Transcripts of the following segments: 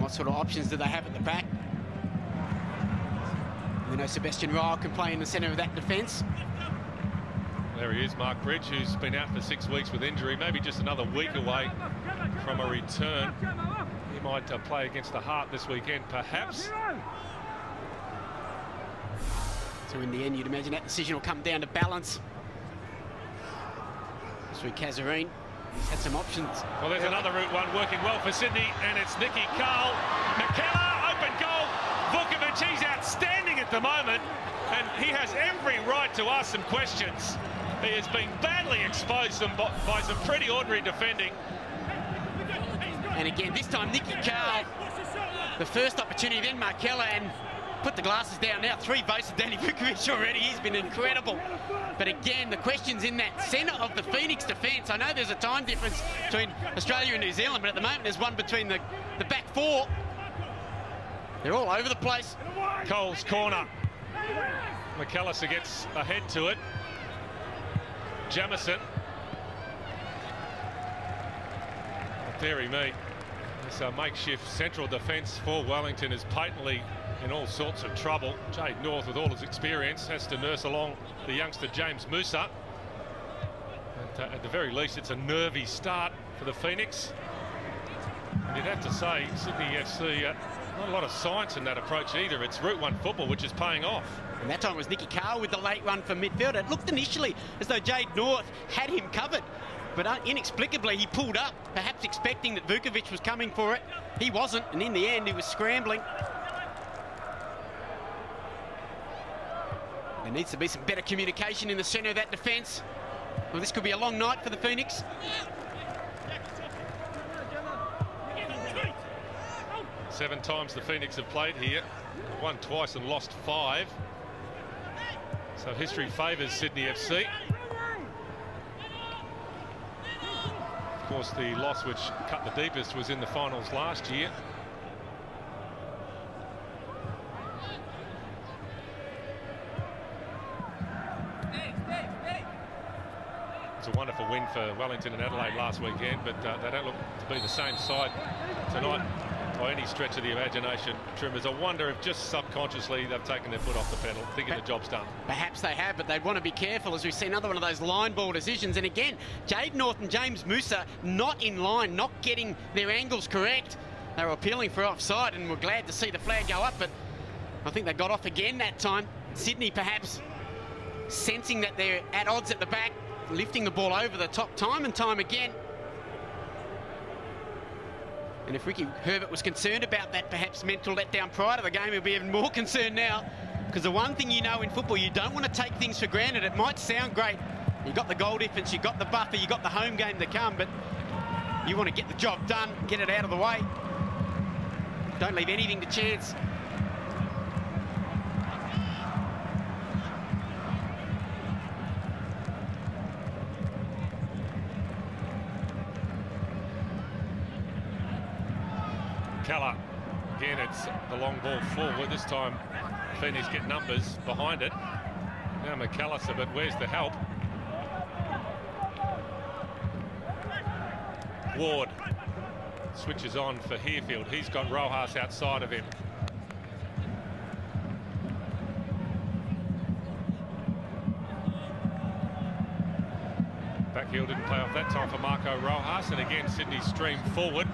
what sort of options do they have at the back. We know Sebastian Ryle can play in the centre of that defence. There he is, Mark Bridge, who's been out for 6 weeks with injury, maybe just another week away from a return. He might play against the Heart this weekend, perhaps. So in the end, you'd imagine that decision will come down to balance. Through Kazarine, he's had some options. Well, there's another route one working well for Sydney, and it's Nicky Carl. McKellar, open goal. Vukovic, he's outstanding at the moment, and he has every right to ask some questions. He has been badly exposed by some pretty ordinary defending. And again, this time Nicky Carl, the first opportunity, then Markella, and put the glasses down now. 3 votes to Danny Vukovic already. He's been incredible. But again, the question's in that centre of the Phoenix defence. I know there's a time difference between Australia and New Zealand, but at the moment there's one between the back 4. They're all over the place. Cole's corner. McAllister gets ahead to it. Jamison. Deary me. This makeshift central defence for Wellington is patently in all sorts of trouble. Jade North, with all his experience, has to nurse along the youngster James Musa. And at the very least, it's a nervy start for the Phoenix. And you'd have to say, Sydney FC, not a lot of science in that approach either. It's Route 1 football, which is paying off. And that time it was Nicky Carl with the late run from midfield. It looked initially as though Jade North had him covered, but inexplicably he pulled up, perhaps expecting that Vukovic was coming for it. He wasn't, and in the end he was scrambling. There needs to be some better communication in the centre of that defence. Well, this could be a long night for the Phoenix. Seven times the Phoenix have played here, won twice and lost 5. So history favours Sydney FC. Of course, the loss which cut the deepest was in the finals last year. It's a wonderful win for Wellington and Adelaide last weekend, but they don't look to be the same side tonight by any stretch of the imagination. Trimmers, I wonder if just subconsciously they've taken their foot off the pedal, thinking the job's done. Perhaps they have, but they'd want to be careful, as we've seen another one of those line ball decisions. And again, Jade North and James Musa not in line, not getting their angles correct. They were appealing for offside, and we're glad to see the flag go up, but I think they got off again that time. Sydney perhaps sensing that they're at odds at the back, lifting the ball over the top time and time again. And if Ricky Herbert was concerned about that perhaps mental letdown prior to the game, he'll be even more concerned now. Because the one thing you know in football, you don't want to take things for granted. It might sound great. You got the goal difference, you got the buffer, you got the home game to come, but you want to get the job done, get it out of the way. Don't leave anything to chance. Keller, again, it's the long ball forward. This time, Phoenix get numbers behind it. Now McAllister, but where's the help? Ward switches on for Herefield. He's got Rojas outside of him. Backheel didn't pay off that time for Marco Rojas, and again, Sydney stream forward.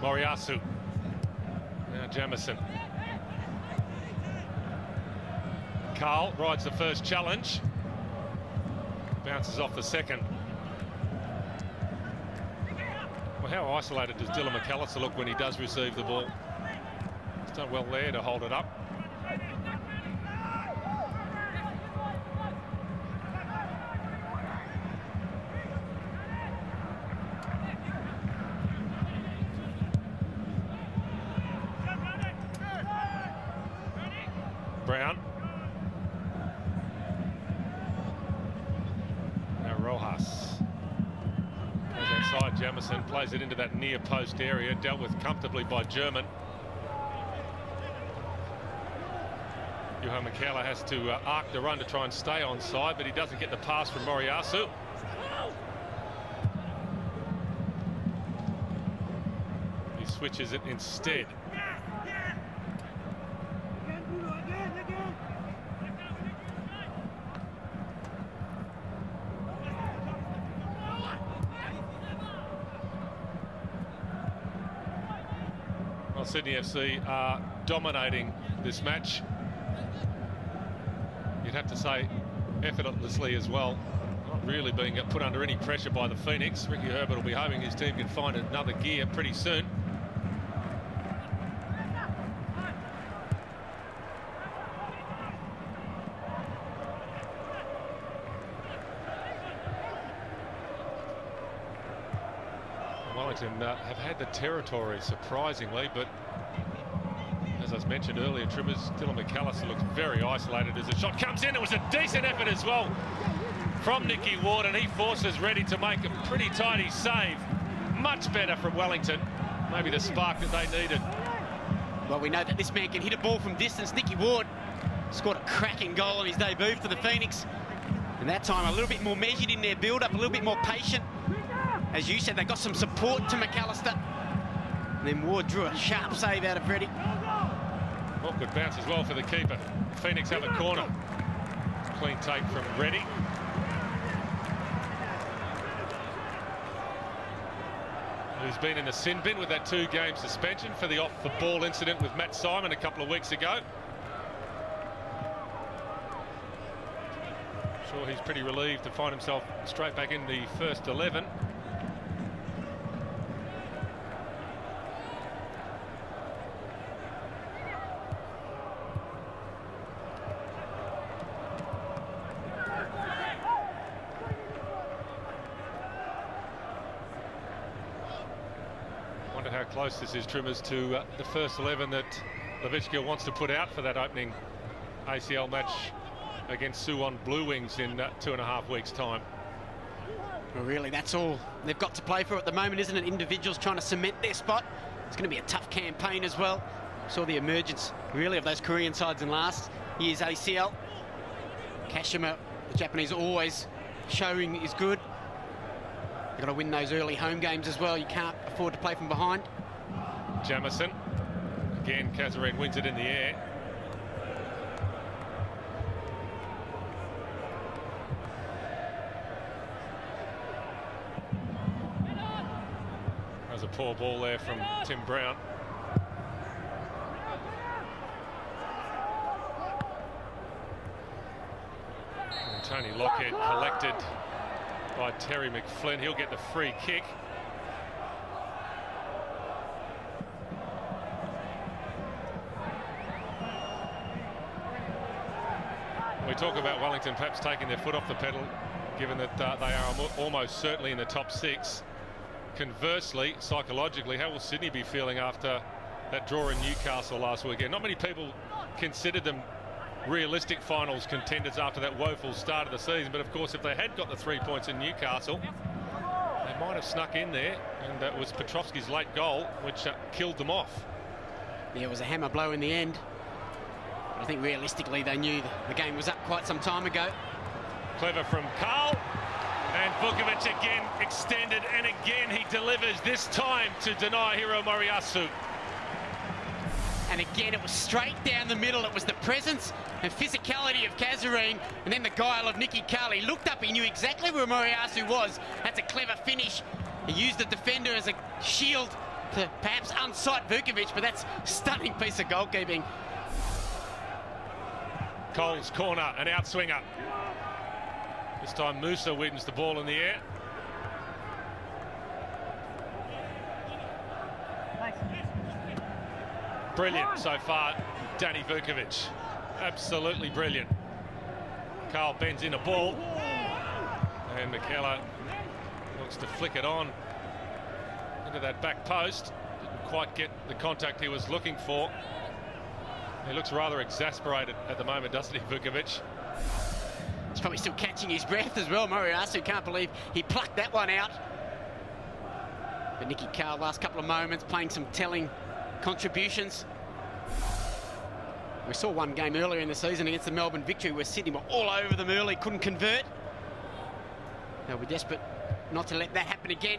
Moriyasu. Now Jamison. Carl rides the first challenge. Bounces off the second. Well, how isolated does Dylan McAllister look when he does receive the ball? He's done well there to hold it up. Brown. Now Rojas. Goes outside Jamison, plays it into that near post area, dealt with comfortably by German. Juha Mäkelä has to arc the run to try and stay on side, but he doesn't get the pass from Moriyasu. He switches it instead. Well, Sydney FC are dominating this match. You'd have to say effortlessly as well. Not really being put under any pressure by the Phoenix. Ricky Herbert will be hoping his team can find another gear pretty soon. Wellington have had the territory surprisingly, but as I mentioned earlier, Trimmers, Dylan McAllister looks very isolated as the shot comes in. It was a decent effort as well from Nicky Ward, and he forces Reddy to make a pretty tidy save. Much better from Wellington. Maybe the spark that they needed. Well, we know that this man can hit a ball from distance. Nicky Ward scored a cracking goal on his debut for the Phoenix. And that time a little bit more measured in their build-up, a little bit more patient. As you said, they got some support to McAllister. And then Ward drew a sharp save out of Reddy. Well, good bounce as well for the keeper. Phoenix have a corner. Clean take from Reddy. Who's been in the sin bin with that 2-game suspension for the off-the-ball incident with Matt Simon a couple of weeks ago. Sure, he's pretty relieved to find himself straight back in the first 11. How close this is, Trimmers, to the first 11 that Levitschka wants to put out for that opening ACL match against Suwon Blue Wings in 2.5 weeks' time. Well, really, that's all they've got to play for at the moment, isn't it? Individuals trying to cement their spot. It's going to be a tough campaign as well. Saw the emergence, really, of those Korean sides in last year's ACL. Kashima, the Japanese, always showing is good. You've got to win those early home games as well. You can't afford to play from behind. Jamison. Again, Kazarine wins it in the air. That was a poor ball there from Tim Brown. And Tony Lockhead collected by Terry McFlynn. He'll get the free kick. We talk about Wellington perhaps taking their foot off the pedal, given that they are almost certainly in the top 6. Conversely, psychologically, how will Sydney be feeling after that draw in Newcastle last weekend? Not many people considered them realistic finals contenders after that woeful start of the season, but of course if they had got the 3 points in Newcastle, they might have snuck in there, and it was Petrovski's late goal which killed them off. Yeah, it was a hammer blow in the end. But I think realistically they knew the game was up quite some time ago. Clever from Carl, and Vukovic again extended, and again he delivers, this time to deny Hiro Moriyasu. And again, it was straight down the middle. It was the presence and physicality of Kazarine, and then the guile of Nicky Carl. He looked up, he knew exactly where Moriyasu was. That's a clever finish. He used the defender as a shield to perhaps unsight Vukovic, but that's a stunning piece of goalkeeping. Cole's corner, an outswinger. This time Musa wins the ball in the air. Brilliant so far, Danny Vukovic. Absolutely brilliant. Carl bends in a ball, and Mäkelä looks to flick it on into that back post. Didn't quite get the contact he was looking for. He looks rather exasperated at the moment, doesn't he, Vukovic? He's probably still catching his breath as well. Moriyasu can't believe he plucked that one out. But Nicky Carl, last couple of moments, playing some telling contributions. We saw one game earlier in the season against the Melbourne Victory where Sydney were all over them early, couldn't convert. They'll be desperate not to let that happen again.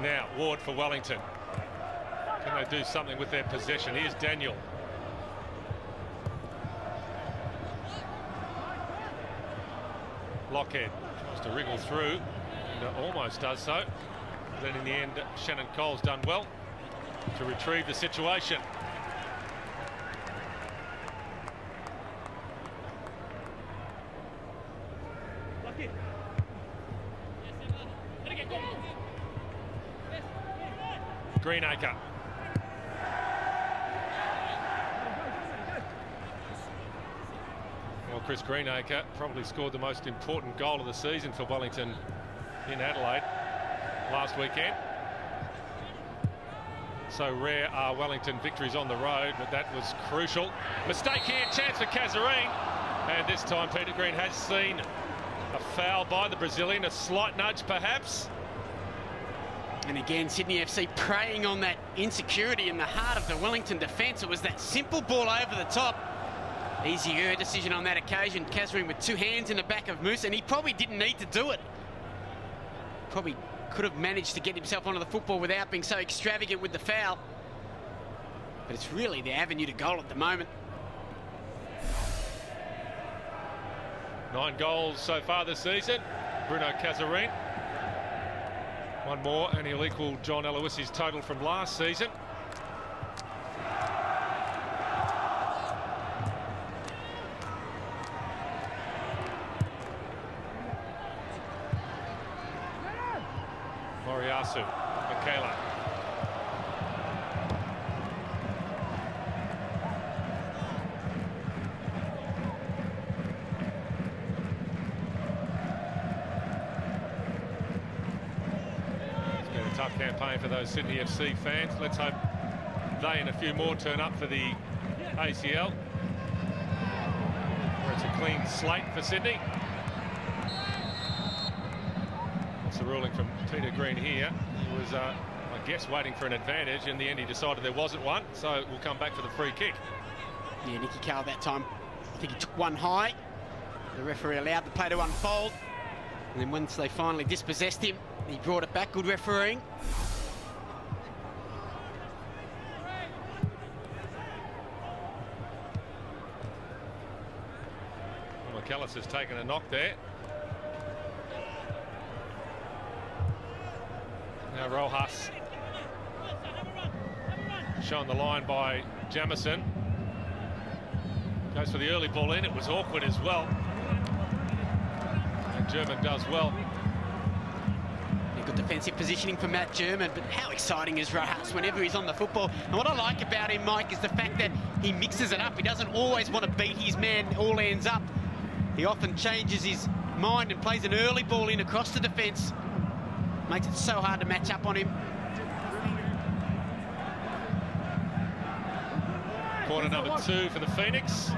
Now, Ward for Wellington. Can they do something with their possession? Here's Daniel. Lockhead tries to wriggle through and almost does so. Then in the end, Shannon Cole's done well to retrieve the situation. Greenacre. Well, Chris Greenacre probably scored the most important goal of the season for Wellington in Adelaide last weekend. So rare are Wellington victories on the road, but that was crucial. Mistake here, chance for Cazarine. And this time Peter Green has seen a foul by the Brazilian, a slight nudge perhaps. And again, Sydney FC preying on that insecurity in the heart of the Wellington defence. It was that simple ball over the top. Easier decision on that occasion. Cazarine with two hands in the back of Moose, and he probably didn't need to do it. Probably could have managed to get himself onto the football without being so extravagant with the foul. But it's really the avenue to goal at the moment. 9 goals so far this season. Bruno Cazarine. One more and he'll equal John Aloisi's total from last season. Moriyasu, Michaela. Tough campaign for those Sydney FC fans. Let's hope they and a few more turn up for the ACL, where it's a clean slate for Sydney. That's the ruling from Peter Green here. He was, I guess, waiting for an advantage. In the end, he decided there wasn't one, so we'll come back for the free kick. Yeah, Nicky Carl that time, I think he took one high. The referee allowed the play to unfold. And then once they finally dispossessed him, he brought it back. Good refereeing. Well, McAllis has taken a knock there. Now Rojas. Shown the line by Jamison. Goes for the early ball in. It was awkward as well. And German does well. Good defensive positioning for Matt German, but how exciting is Rojas whenever he's on the football? And what I like about him, Mike, is the fact that he mixes it up. He doesn't always want to beat his man all ends up. He often changes his mind and plays an early ball in across the defence. Makes it so hard to match up on him. Quarter number 2 for the Phoenix.